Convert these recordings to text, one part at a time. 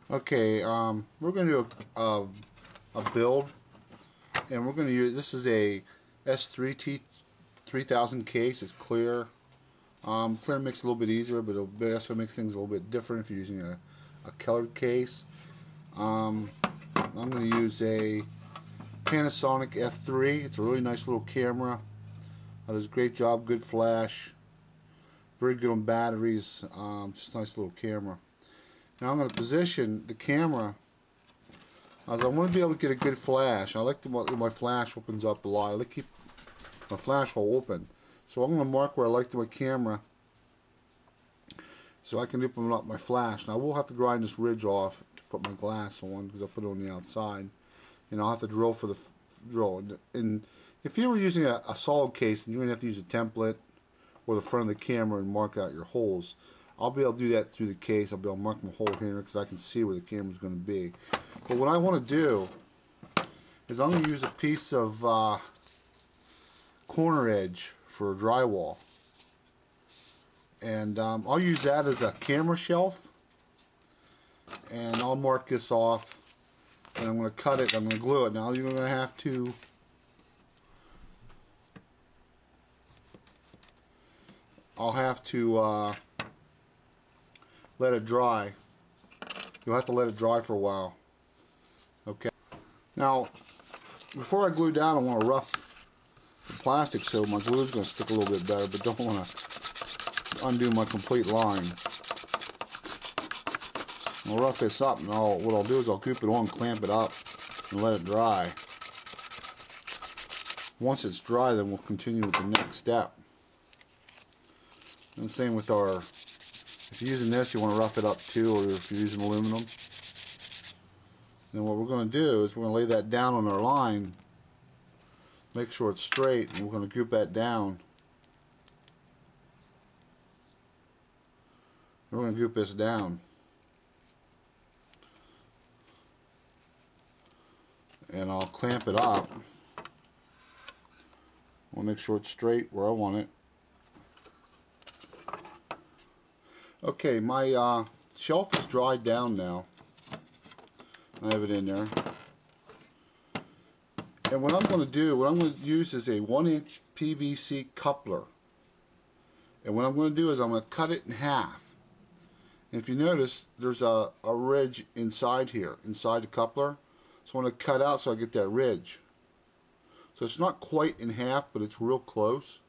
Okay, we're going to do a build, and we're going to use, this is a S3T 3000 case. It's clear. Clear makes it a little bit easier, but it also makes things a little bit different if you're using a colored case. I'm going to use a Panasonic F3. It's a really nice little camera. It does a great job, good flash, very good on batteries, just a nice little camera. Now I'm going to position the camera as I want to be able to get a good flash. I like to, my flash opens up a lot. I like to keep my flash hole open. So I'm going to mark where I like my camera so I can open up my flash. Now I will have to grind this ridge off to put my glass on because I put it on the outside. And I'll have to drill for the drill. And if you were using a solid case and you're going to have to use a template or the front of the camera and mark out your holes, I'll be able to do that through the case. I'll be able to mark my hole here because I can see where the camera's going to be. But what I want to do is I'm going to use a piece of corner edge for drywall. And I'll use that as a camera shelf. And I'll mark this off. And I'm going to cut it. I'm going to glue it. Now you're going to have to let it dry. You'll have to let it dry for a while. Okay. Now, before I glue down, I want to rough the plastic so my glue is going to stick a little bit better, but don't want to undo my complete line. I'll rough this up, and what I'll do is I'll goop it on, clamp it up, and let it dry. Once it's dry, then we'll continue with the next step. And the same with our, if you're using this, you want to rough it up too, or if you're using aluminum. Then what we're going to do is we're going to lay that down on our line, make sure it's straight, and we're going to goop that down. And we're going to goop this down. And I'll clamp it up. I'll make sure it's straight where I want it. Okay, my shelf is dried down now. I have it in there. And what I'm going to use is a 1-inch PVC coupler. And what I'm going to do is I'm going to cut it in half. And if you notice, there's a ridge inside here, inside the coupler. So I want to cut out so I get that ridge. So it's not quite in half, but it's real close.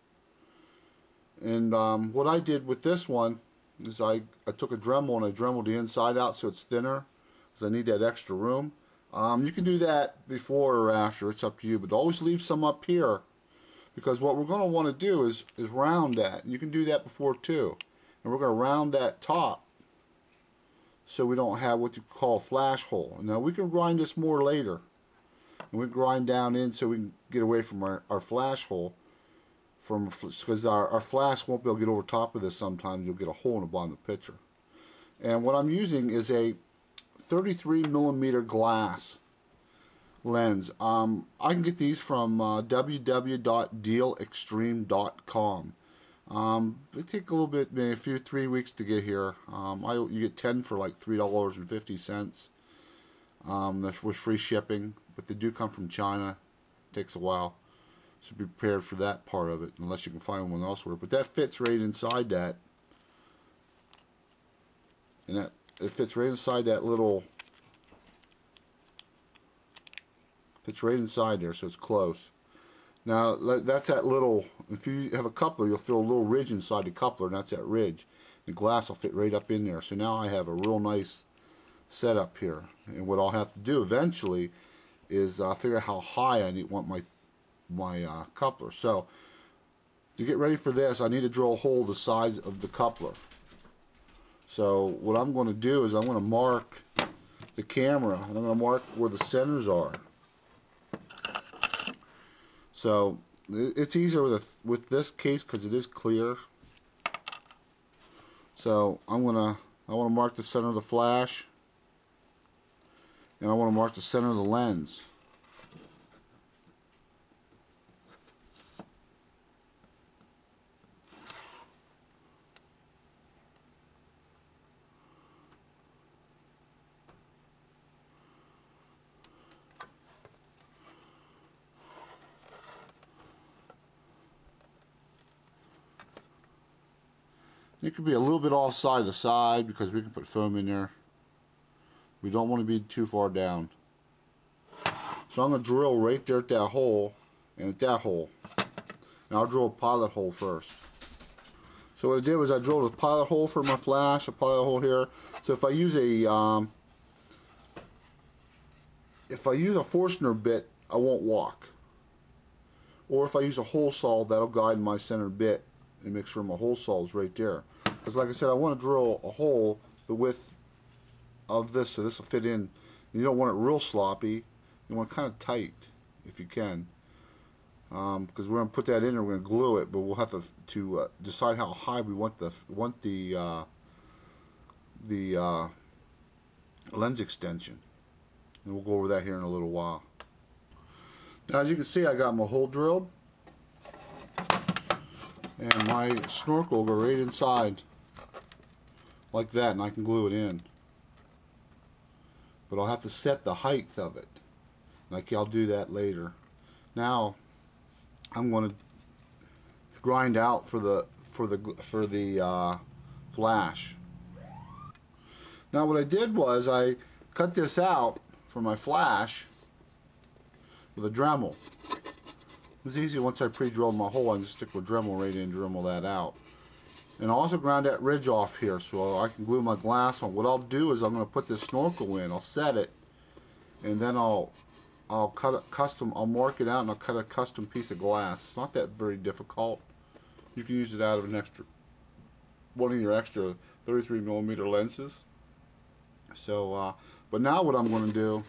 And what I did with this one is I took a Dremel and I dremeled the inside out so it's thinner because I need that extra room. You can do that before or after, it's up to you, but always leave some up here because what we're going to want to do is round that. You can do that before too. And we're going to round that top so we don't have what you call a flash hole. Now we can grind this more later. And we grind down in so we can get away from our flash hole. Because our flash won't be able to get over top of this sometimes. You'll get a hole in the bottom of the picture. And what I'm using is a 33mm glass lens. I can get these from www.dealextreme.com. It take a little bit, maybe 3 weeks to get here. You get 10 for like $3.50. That's with free shipping, but they do come from China. It takes a while. So be prepared for that part of it, unless you can find one elsewhere. But that fits right inside that. And it fits right inside that little, fits right inside there, so it's close. Now, that's that little, if you have a coupler, you'll feel a little ridge inside the coupler, and that's that ridge. The glass will fit right up in there. So now I have a real nice setup here. And what I'll have to do eventually is figure out how high I want my coupler. So to get ready for this, I need to drill a hole the size of the coupler. So what I'm going to do is I'm going to mark the camera and I'm going to mark where the centers are. So it's easier with this case because it is clear. So I want to mark the center of the flash, and I want to mark the center of the lens. It could be a little bit off side to side because we can put foam in there. We don't want to be too far down. So I'm going to drill right there at that hole and at that hole. And I'll drill a pilot hole first. So what I did was I drilled a pilot hole for my flash, a pilot hole here. So if I use a Forstner bit, I won't walk. Or if I use a hole saw, that'll guide my center bit and make sure my hole saw is right there. Because like I said, I want to drill a hole the width of this, so this will fit in. You don't want it real sloppy. You want it kind of tight, if you can. Because we're going to put that in and we're going to glue it, but we'll have to decide how high we want the lens extension. And we'll go over that here in a little while. Now, as you can see, I got my hole drilled. And my snorkel will go right inside like that, and I can glue it in. But I'll have to set the height of it. I'll do that later. Now, I'm going to grind out for the flash. Now, what I did was I cut this out for my flash with a Dremel. It was easy once I pre-drilled my hole. I can just stick with Dremel right in and Dremel that out. And I also ground that ridge off here so I can glue my glass on. What I'll do is I'm going to put this snorkel in. I'll set it, and then I'll cut a custom. I'll mark it out and I'll cut a custom piece of glass. It's not that very difficult. You can use it out of one of your extra 33mm lenses. So, but now what I'm going to do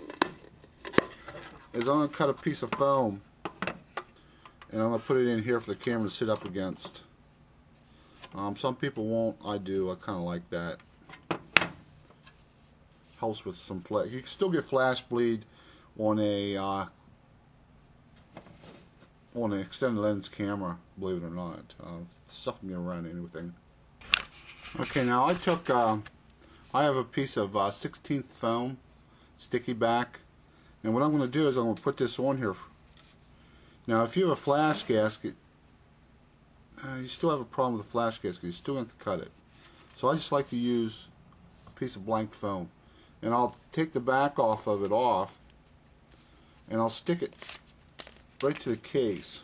is I'm going to cut a piece of foam, and I'm going to put it in here for the camera to sit up against. Some people won't. I do. I kind of like that. Helps with some flash. You can still get flash bleed on an extended lens camera, believe it or not. Stuff can get around anything. Okay, now I took. I have a piece of 16th foam, sticky back, and what I'm going to do is I'm going to put this on here. Now, if you have a flash gasket, you still have a problem with the flash gasket. You still have to cut it. So I just like to use a piece of blank foam, and I'll take the back off of it off, and I'll stick it right to the case.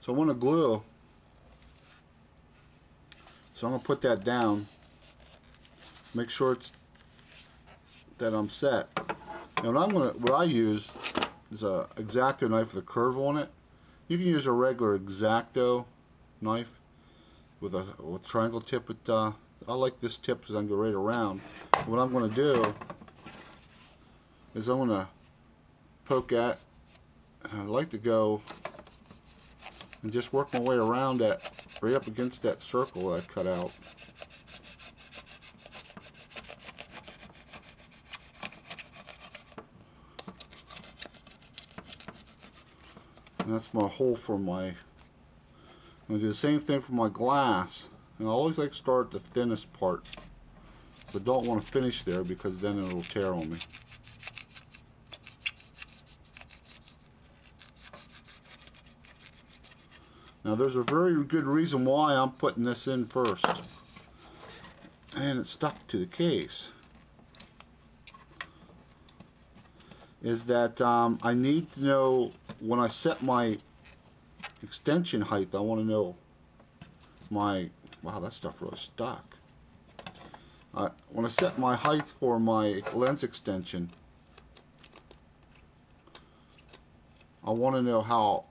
So I want to glue. So I'm going to put that down. Make sure that I'm set. And what I use is a X-Acto knife with a curve on it. You can use a regular X-Acto knife with a triangle tip. But I like this tip because I can go right around. What I'm going to do is I'm going to poke at, and I like to go and just work my way around that, right up against that circle that I cut out. And that's my hole for my. I'm going to do the same thing for my glass, and I always like to start at the thinnest part. So I don't want to finish there because then it'll tear on me. Now there's a very good reason why I'm putting this in first. And it's stuck to the case. Is that I need to know when I set my extension height, I want to know my, wow, that stuff really stuck. When I set my height for my lens extension, I want to know how,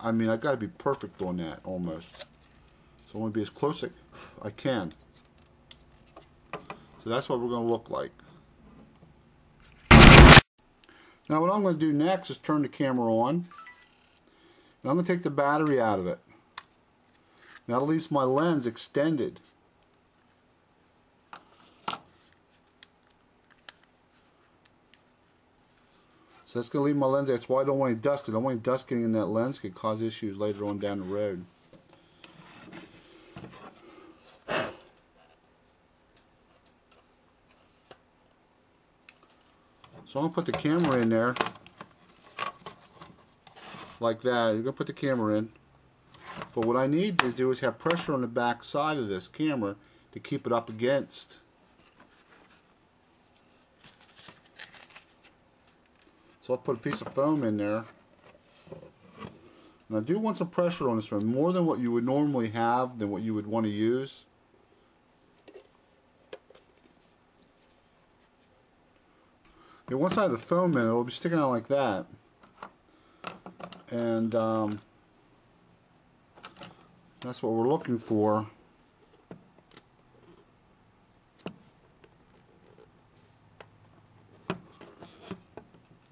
I mean, I got to be perfect on that almost. So I want to be as close as I can. So that's what we're going to look like. Now what I'm going to do next is turn the camera on. And I'm going to take the battery out of it. Now that leaves my lens extended. So that's going to leave my lens. That's why I don't want any dust, because I don't want any dust getting in that lens. It could cause issues later on down the road. So I'm going to put the camera in there like that. You're going to put the camera in. But what I need to do is have pressure on the back side of this camera to keep it up against. So I'll put a piece of foam in there. And I do want some pressure on this one, more than what you would normally have, than what you would want to use. Okay, once I have the foam in, it'll be sticking out like that. And that's what we're looking for.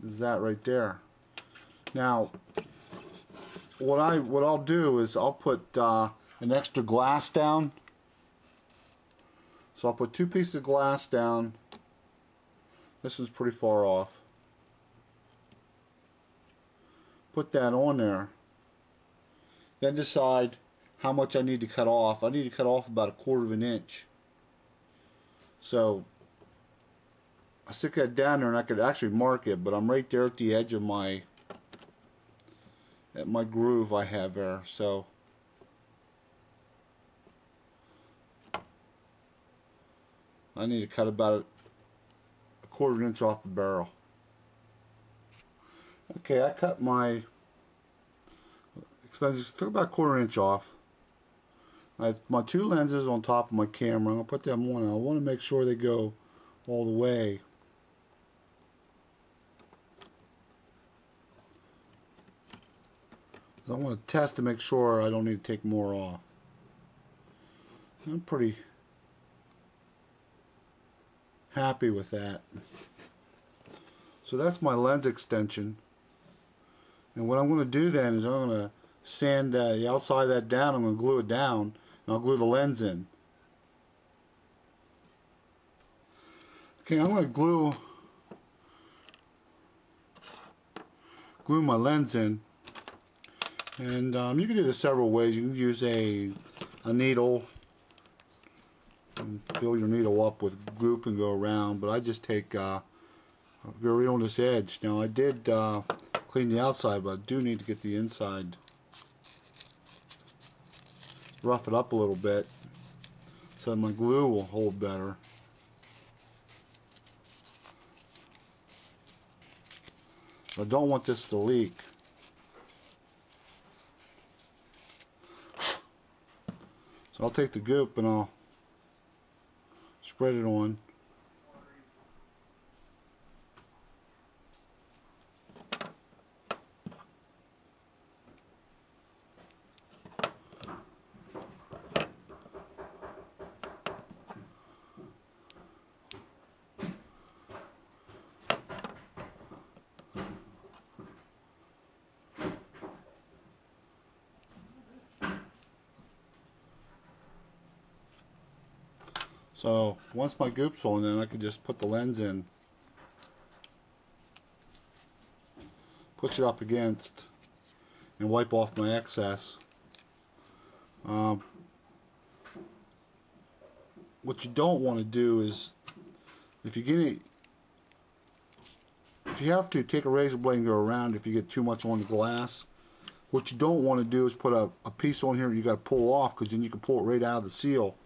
Is that right there. Now, what I'll do is I'll put an extra glass down. So I'll put 2 pieces of glass down. This one's pretty far off. Put that on there. Then decide how much I need to cut off. I need to cut off about 1/4 of an inch. So I stick that down there, and I could actually mark it, but I'm right there at the edge of my groove I have there. So I need to cut about 1/4 of an inch off the barrel. Okay, I cut my lenses, took about 1/4 inch off. I have my 2 lenses on top of my camera. I'm going to put them on. I want to make sure they go all the way. So I want to test to make sure I don't need to take more off. I'm pretty happy with that. So that's my lens extension. And what I'm going to do then is I'm going to sand the outside of that down. I'm going to glue it down, and I'll glue the lens in. Okay, I'm going to glue my lens in. And you can do this several ways. You can use a needle and fill your needle up with goop and go around, but I just take go right on this edge. Now I did clean the outside, but I do need to get the inside, rough it up a little bit so my glue will hold better. I don't want this to leak. So I'll take the goop and I'll spread it on. So once my goop's on, then I can just put the lens in, push it up against, and wipe off my excess. What you don't want to do is, if you have to, take a razor blade and go around if you get too much on the glass. What you don't want to do is put a piece on here you got to pull off, because then you can pull it right out of the seal.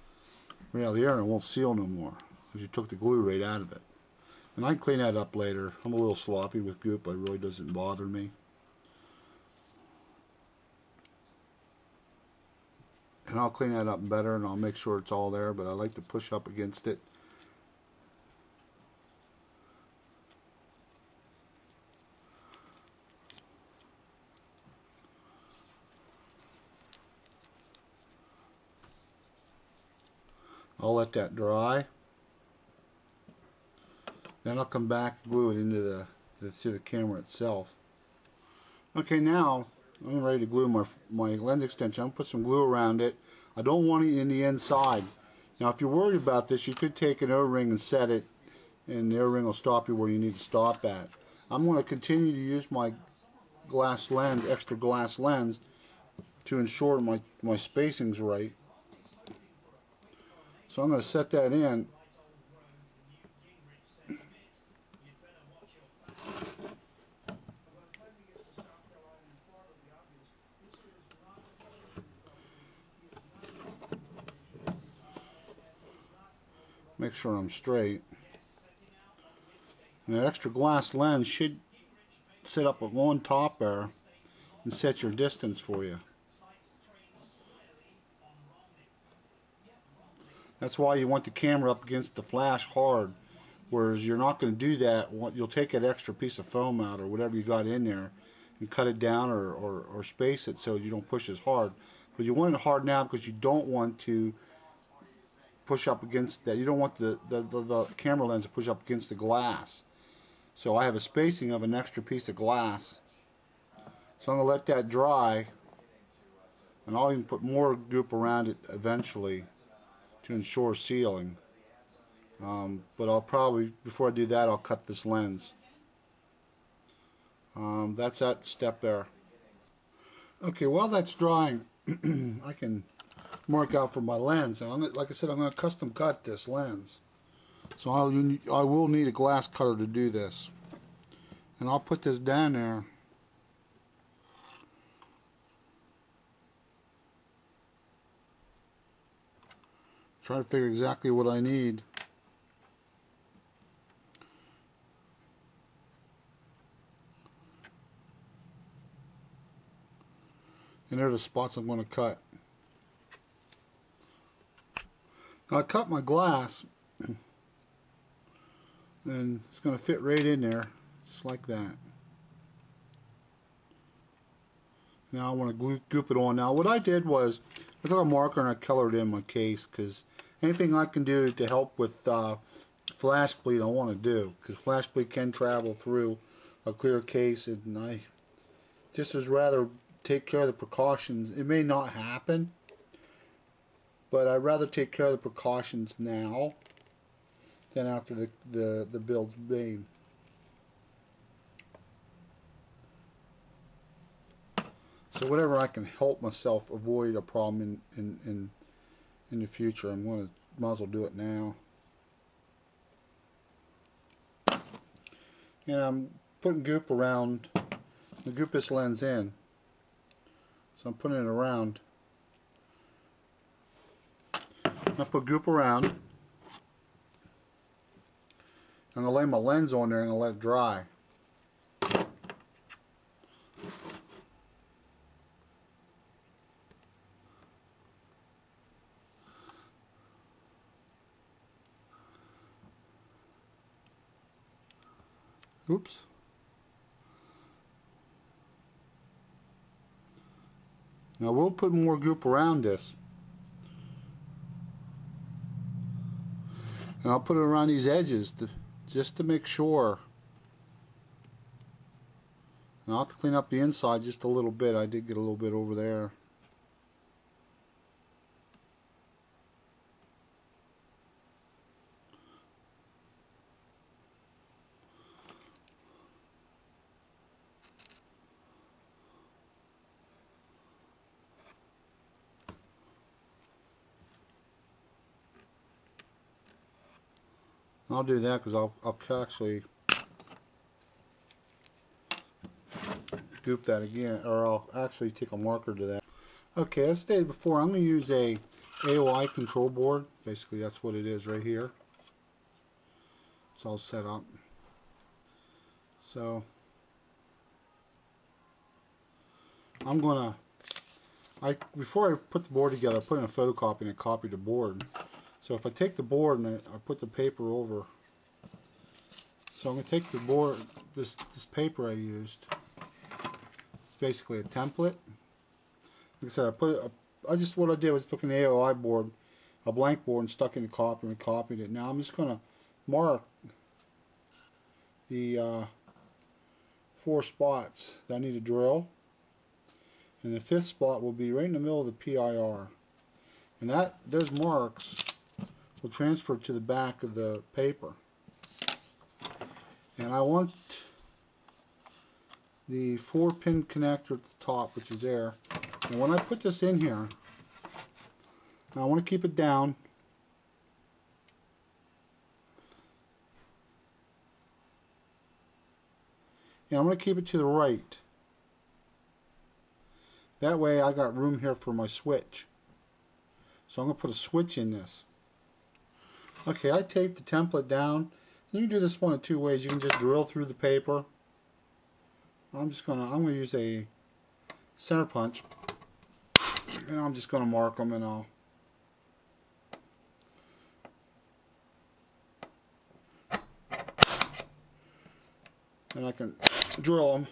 Right out of the air, and it won't seal no more because you took the glue right out of it. And I can clean that up later. I'm a little sloppy with goop, but it really doesn't bother me. And I'll clean that up better, and I'll make sure it's all there, but I like to push up against it. I'll let that dry. Then I'll come back and glue it into the camera itself. Okay, now I'm ready to glue my lens extension. I'm going to put some glue around it. I don't want it in the inside. Now if you're worried about this, you could take an O-ring and set it, and the O-ring will stop you where you need to stop at. I'm going to continue to use my glass lens, extra glass lens, to ensure my spacing's right. So I'm going to set that in. Make sure I'm straight. And that extra glass lens should sit up on top there and set your distance for you. That's why you want the camera up against the flash hard, whereas you're not going to do that. You'll take that extra piece of foam out or whatever you got in there and cut it down or space it so you don't push as hard. But you want it hard now because you don't want to push up against that. You don't want the camera lens to push up against the glass. So I have a spacing of an extra piece of glass. So I'm going to let that dry, and I'll even put more goop around it eventually to ensure sealing. But I'll probably, before I do that, I'll cut this lens. That's that step there. Okay, while that's drying, I can mark out for my lens. And like I said, I'm going to custom cut this lens. So I will need a glass cutter to do this. And I'll put this down there. Try to figure exactly what I need. And there are the spots I'm going to cut. Now I cut my glass, and it's going to fit right in there, just like that. Now I want to goop it on. Now what I did was, I took a marker and I colored in my case, because anything I can do to help with flash bleed I want to do, because flash bleed can travel through a clear case, and I just as rather take care of the precautions. It may not happen, but I'd rather take care of the precautions now than after the build's made. So whatever I can help myself avoid a problem in the future, I'm going to might as well do it now. And I'm putting goop around the goop this lens in. So I'm putting it around. I put goop around. I'm going to lay my lens on there and I'm going to let it dry. Oops. Now we'll put more goop around this. And I'll put it around these edges just to make sure. And I'll have to clean up the inside just a little bit. I did get a little bit over there. I'll do that because I'll actually goop that again, or I'll actually take a marker to that. Okay, as stated before, I'm going to use a AIO control board. Basically, that's what it is right here. It's all set up. So I'm gonna, before I put the board together, I put in a photocopy and I copied the board. So if I take the board and I put the paper over, so I'm going to take the board, this paper I used. It's basically a template. Like I said, what I did was took an AOI board, a blank board, and stuck in the copy and copied it. Now I'm just going to mark the 4 spots that I need to drill, and the 5th spot will be right in the middle of the PIR. And those marks will transfer to the back of the paper. And I want the 4-pin connector at the top, which is there. And when I put this in here, now I want to keep it down. And I'm going to keep it to the right. That way I got room here for my switch. So I'm going to put a switch in this. Okay, I taped the template down. You can do this one of two ways. You can just drill through the paper. I'm gonna use a center punch, and I'm just gonna mark them, and I can drill them.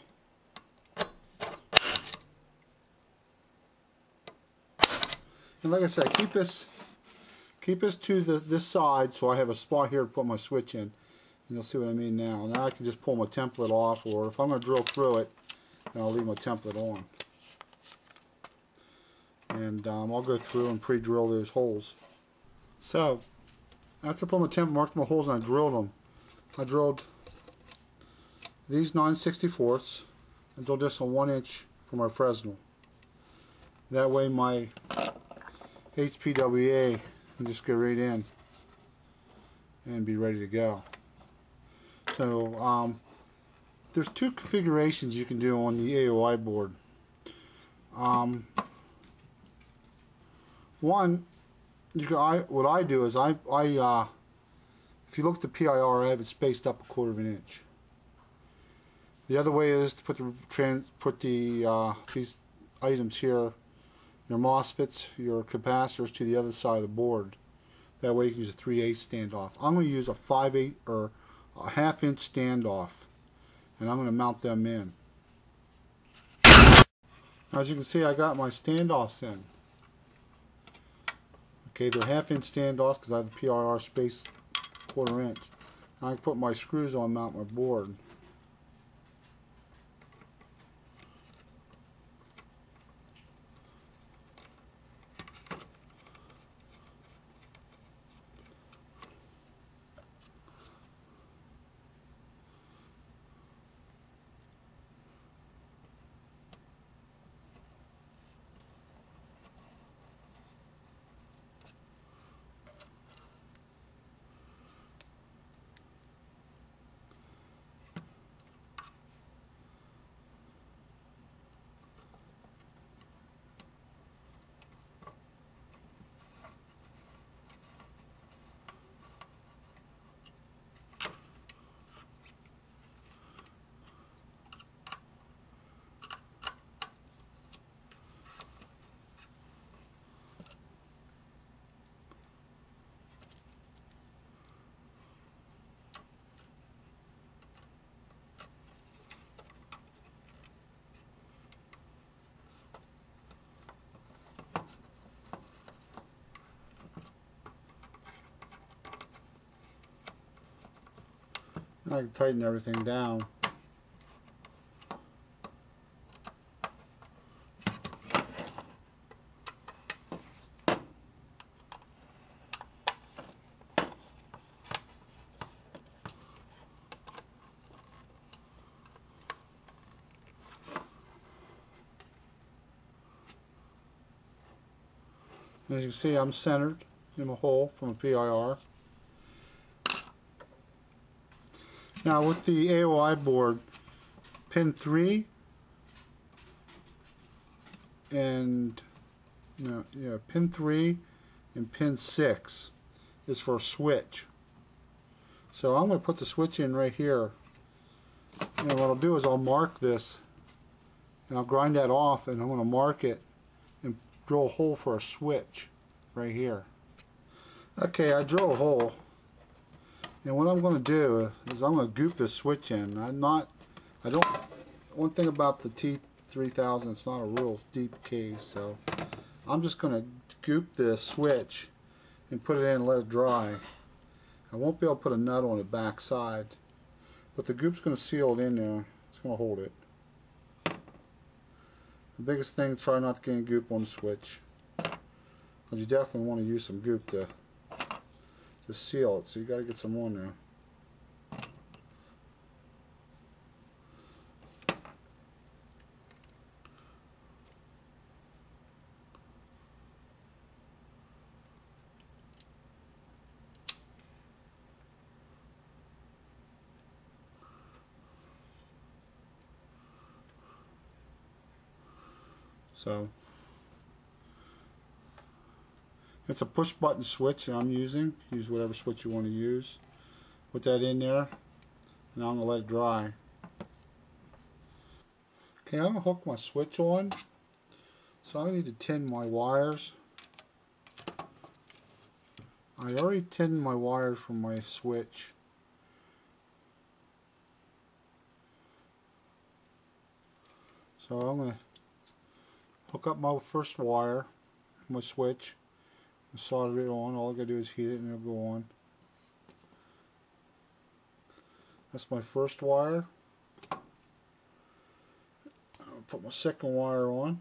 And like I said, keep this to this side, so I have a spot here to put my switch in. And you'll see what I mean now. Now I can just pull my template off, or if I'm going to drill through it, then I'll leave my template on. And I'll go through and pre-drill those holes. So, after I put my template, marked my holes, and I drilled them. I drilled these 9/64ths. I drilled this on 1 inch for my Fresnel. That way my HPWA can just go right in and be ready to go. So there's two configurations you can do on the AIO board. One, what I do is if you look at the PIR, I have it spaced up 1/4 inch. The other way is to put these items here, your MOSFETs, your capacitors, to the other side of the board. That way you can use a 3/8 standoff. I'm going to use a 5/8 or a 1/2 inch standoff, and I'm going to mount them in. As you can see, I got my standoffs in. Okay, they're 1/2 inch standoffs because I have the PIR space 1/4 inch. Now I can put my screws on, mount my board. I can tighten everything down. As you can see, I'm centered in the hole from a PIR. Now with the AIO board, pin 3 and pin 3 and pin 6 is for a switch. So I'm going to put the switch in right here, and what I'll do is I'll mark this, and I'll grind that off, and I'm going to mark it and drill a hole for a switch right here. Okay, I drill a hole, and what I'm going to do is I'm going to goop this switch in. One thing about the T3000, it's not a real deep case, so I'm just going to goop this switch and put it in and let it dry. I won't be able to put a nut on the back side, but the goop's going to seal it in there. It's going to hold it. The biggest thing, try not to get any goop on the switch, because you definitely want to use some goop to seal it, so you got to get some on there. It's a push button switch that I'm using. Use whatever switch you want to use. Put that in there. Now I'm going to let it dry. Okay, I'm going to hook my switch on. So I need to tin my wires. I already tinned my wires from my switch. So I'm going to hook up my first wire, my switch, and solder it on. All I got to do is heat it and it'll go on. That's my first wire. I'll put my second wire on.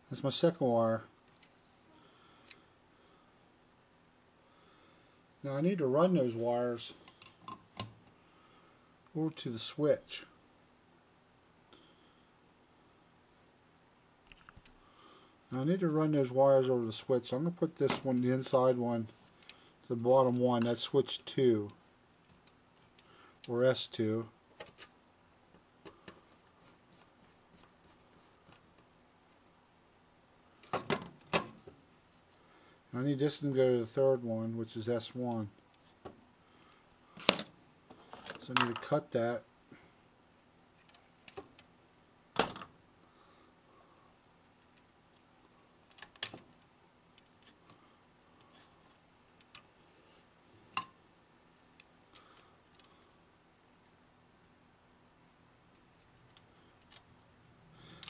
That's my second wire. Now I need to run those wires over to the switch. Now I need to run those wires over the switch. So I'm going to put this one, the inside one, to the bottom one. That's switch 2 or S2. I need this one to go to the third one, which is S1. So I need to cut that.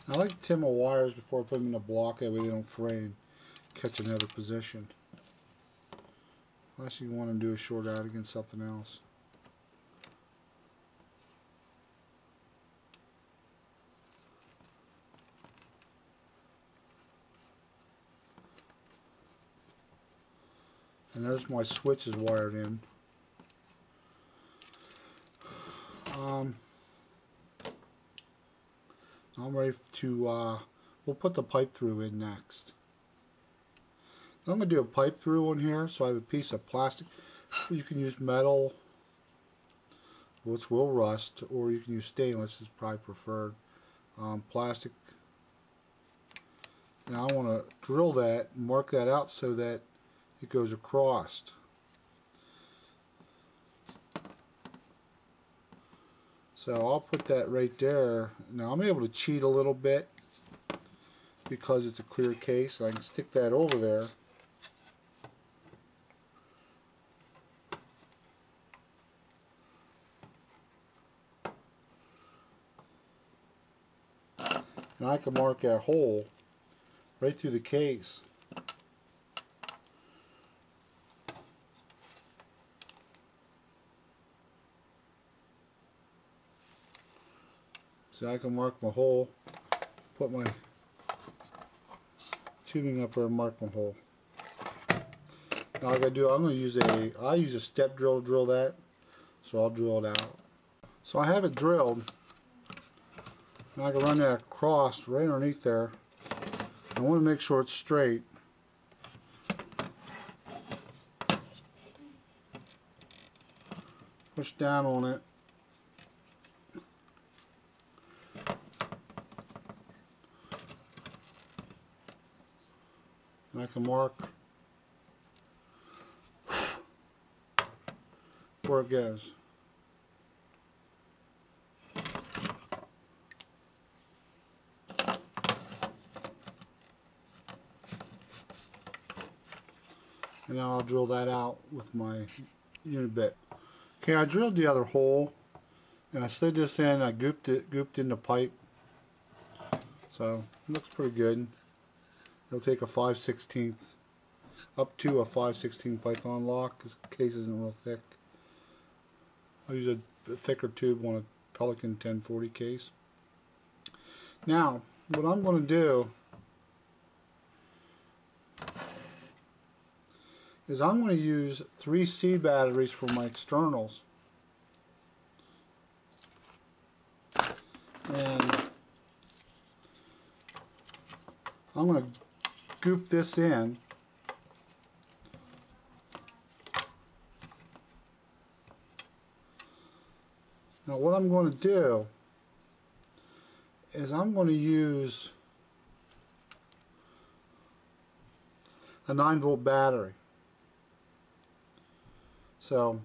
I like to tin my wires before I put them in the block, that way they don't fray and catch another position. Unless you want them to do a short out against something else. And there's my switches wired in. I'm ready to, we'll put the pipe through in next. I'm going to do a pipe through on here, so I have a piece of plastic. You can use metal, which will rust, or you can use stainless, is probably preferred. Plastic. Now I want to drill that, mark that out so that it goes across. So I'll put that right there. Now I'm able to cheat a little bit because it's a clear case. I can stick that over there. And I can mark that hole right through the case. So I can mark my hole, put my tubing up there and mark my hole. Now what I gotta do, I use a step drill to drill that, so I'll drill it out. So I have it drilled. Now I can run that across right underneath there. I want to make sure it's straight. Push down on it. And I can mark where it goes. And now I'll drill that out with my unit bit. Okay, I drilled the other hole and I slid this in. I gooped in the pipe. So it looks pretty good. It'll take a 5/16 up to a 5/16 Python lock because the case isn't real thick. I'll use a thicker tube on a Pelican 1040 case. Now, what I'm going to do is I'm going to use 3 C batteries for my externals. And I'm going to goop this in. Now what I'm going to do is I'm going to use a 9-volt battery. So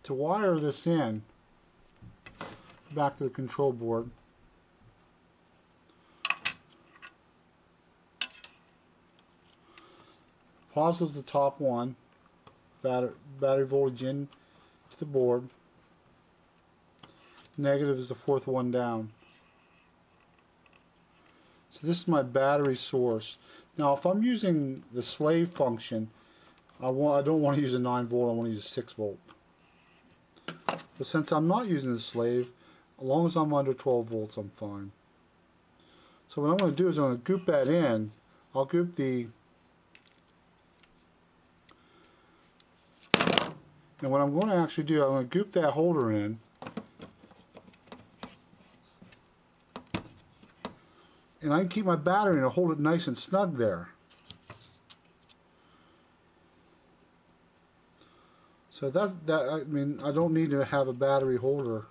to wire this in, back to the control board, positive the top one, battery voltage in to the board, negative is the fourth one down. So this is my battery source. Now if I'm using the slave function, I don't want to use a 9-volt, I want to use a 6-volt. But since I'm not using the slave, as long as I'm under 12 volts, I'm fine. So what I'm going to do is I'm going to goop that in. I'll goop the... And what I'm going to actually do, I'm going to goop that holder in. And I can keep my battery and hold it nice and snug there. So I mean, I don't need to have a battery holder.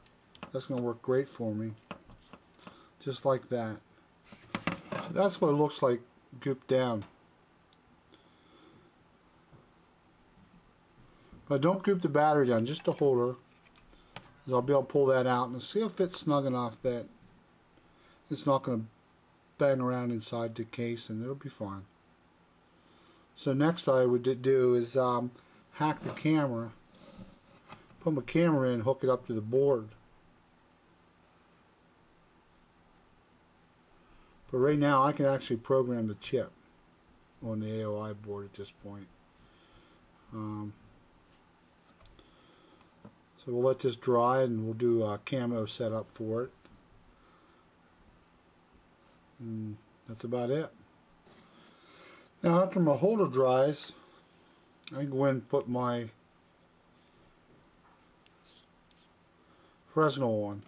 That's going to work great for me. Just like that. So that's what it looks like gooped down. But don't goop the battery down, just a holder. Because I'll be able to pull that out and see if it's snug enough that it's not going to bang around inside the case, and it'll be fine. So next I would do is hack the camera, put my camera in, hook it up to the board. But right now I can actually program the chip on the AIO board at this point. So we'll let this dry and we'll do a camo setup for it. And that's about it. Now after my holder dries, I can go in and put my Fresnel on.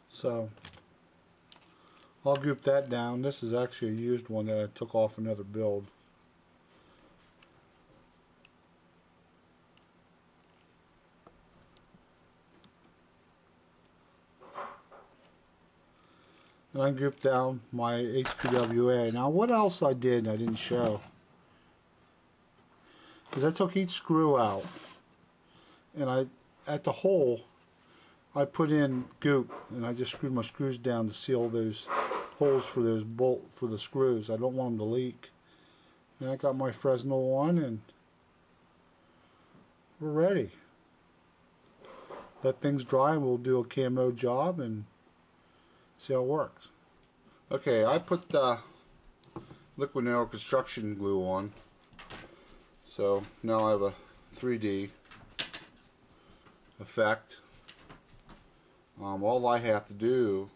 So I'll goop that down. This is actually a used one that I took off another build. And I gooped down my HPWA. Now what else I did I didn't show, because I took each screw out and at the hole I put in goop, and I just screwed my screws down to seal those holes for the screws. I don't want them to leak. And I got my Fresnel on, and we're ready. Let things dry and we'll do a camo job and see how it works. Okay, I put the liquid nail construction glue on, so now I have a 3D effect. All I have to do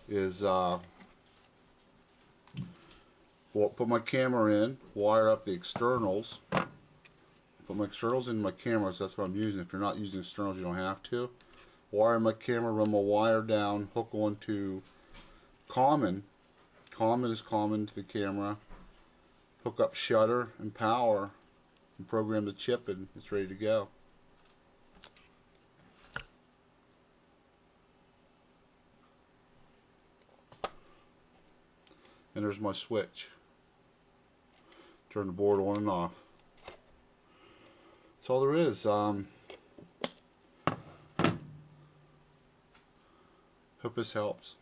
is put my camera in, wire up the externals, put my externals in my camera, so that's what I'm using. If you're not using externals, you don't have to. Wire my camera, run my wire down, hook onto common. Common is common to the camera. Hook up shutter and power, and program the chip, and it's ready to go. And there's my switch. Turn the board on and off. That's all there is. Hope this helps.